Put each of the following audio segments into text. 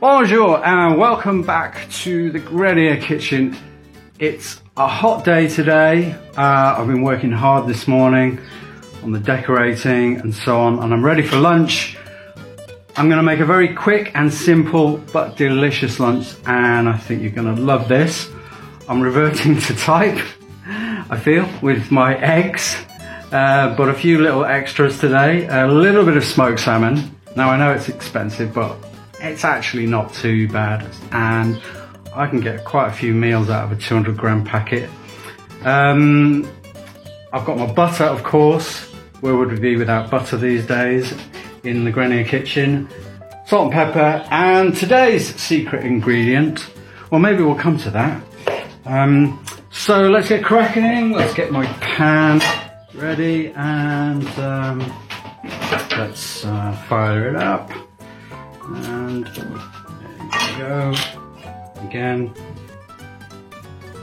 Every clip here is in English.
Bonjour and welcome back to the Grenier Kitchen. It's a hot day today. I've been working hard this morning on the decorating and so on, and I'm ready for lunch. I'm going to make a very quick and simple but delicious lunch, and I think you're going to love this. I'm reverting to type, I feel, with my eggs, but a few little extras today. A little bit of smoked salmon. Now I know it's expensive, but it's actually not too bad, and I can get quite a few meals out of a 200 gram packet. I've got my butter, of course. Where would we be without butter these days in the Grenier Kitchen? Salt and pepper, and today's secret ingredient, well, maybe we'll come to that. So let's get cracking. Let's get my pan ready, and let's fire it up. And there you go. Again,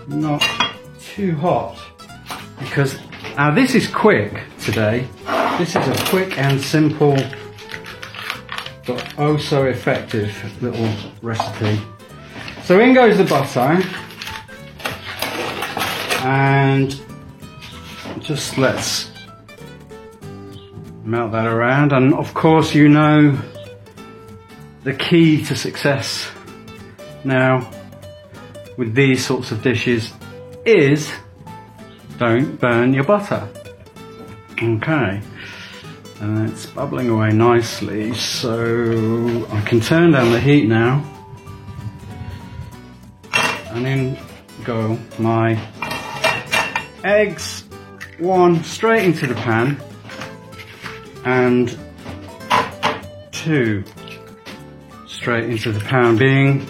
not too hot, because now this is quick today. This is a quick and simple but oh so effective little recipe. So in goes the butter, and just let's melt that around. And of course, you know, the key to success now with these sorts of dishes is don't burn your butter. Okay, and it's bubbling away nicely, so I can turn down the heat now, and in go my eggs, one straight into the pan, and two straight into the pan, being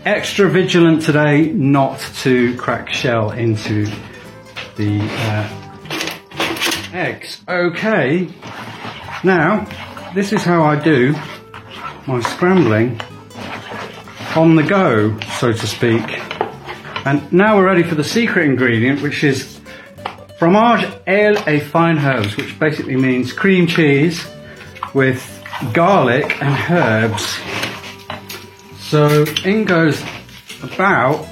extra vigilant today not to crack shell into the eggs. Okay, now this is how I do my scrambling on the go, so to speak. And now we're ready for the secret ingredient, which is fromage et fine herbs, which basically means cream cheese with garlic and herbs. So in goes about,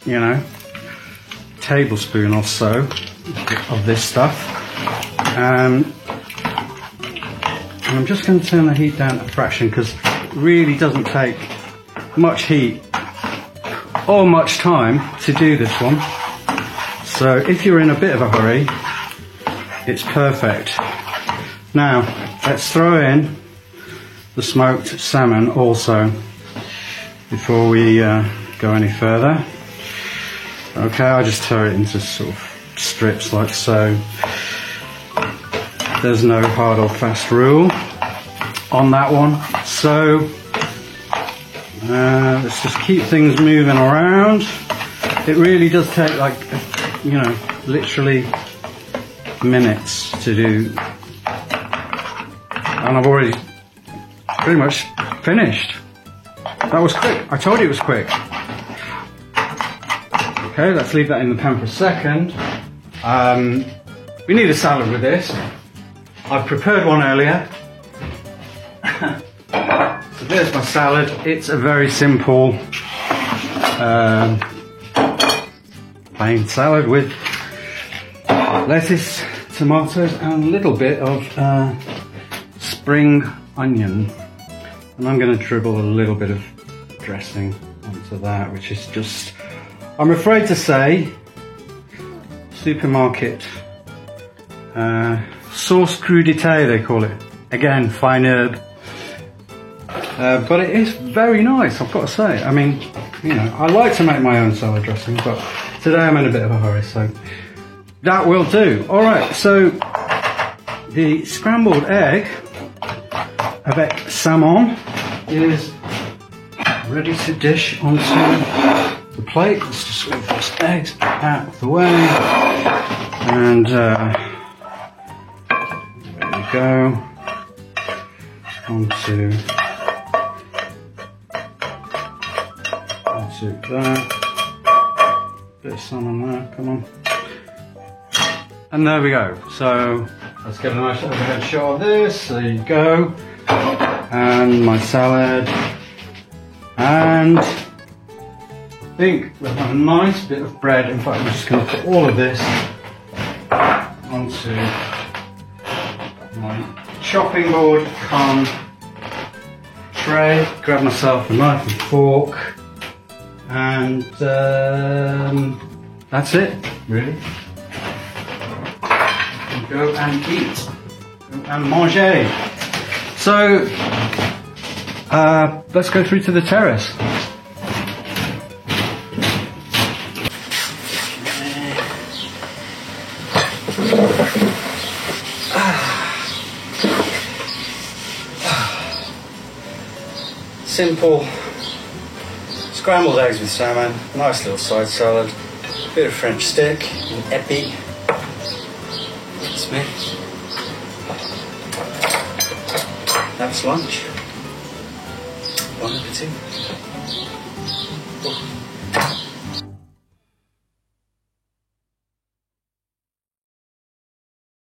you know, a tablespoon or so of this stuff. And I'm just going to turn the heat down a fraction, because it really doesn't take much heat or much time to do this one. So if you're in a bit of a hurry, it's perfect. Now let's throw in the smoked salmon also before we go any further. Okay, I just tear it into sort of strips like so. There's no hard or fast rule on that one. So let's just keep things moving around. It really does take, like, you know, literally minutes to do. And I've already pretty much finished. That was quick. I told you it was quick. Okay, let's leave that in the pan for a second. We need a salad with this. I've prepared one earlier. So there's my salad. It's a very simple plain salad with lettuce, tomatoes, and a little bit of spring onion. And I'm going to dribble a little bit of dressing onto that, which is just, I'm afraid to say, supermarket sauce crudité, they call it. Again, fine herb. But it is very nice, I've got to say. I mean, you know, I like to make my own salad dressing, but today I'm in a bit of a hurry, so that will do. All right, so the scrambled egg avec salmon is ready to dish onto the plate. Let's just move those eggs out of the way, and there we go, onto that, bit of sun on there, come on, and there we go. So let's get a nice overhead shot of this. There you go. And my salad And I think we'll have a nice bit of bread. In fact, I'm just going to put all of this onto my chopping board come tray. Grab myself a knife and fork, and that's it, really. And go and eat. Go and manger. So let's go through to the terrace. Simple scrambled eggs with salmon, nice little side salad, bit of French stick, an epi. That's me. That's lunch. Bon appetit.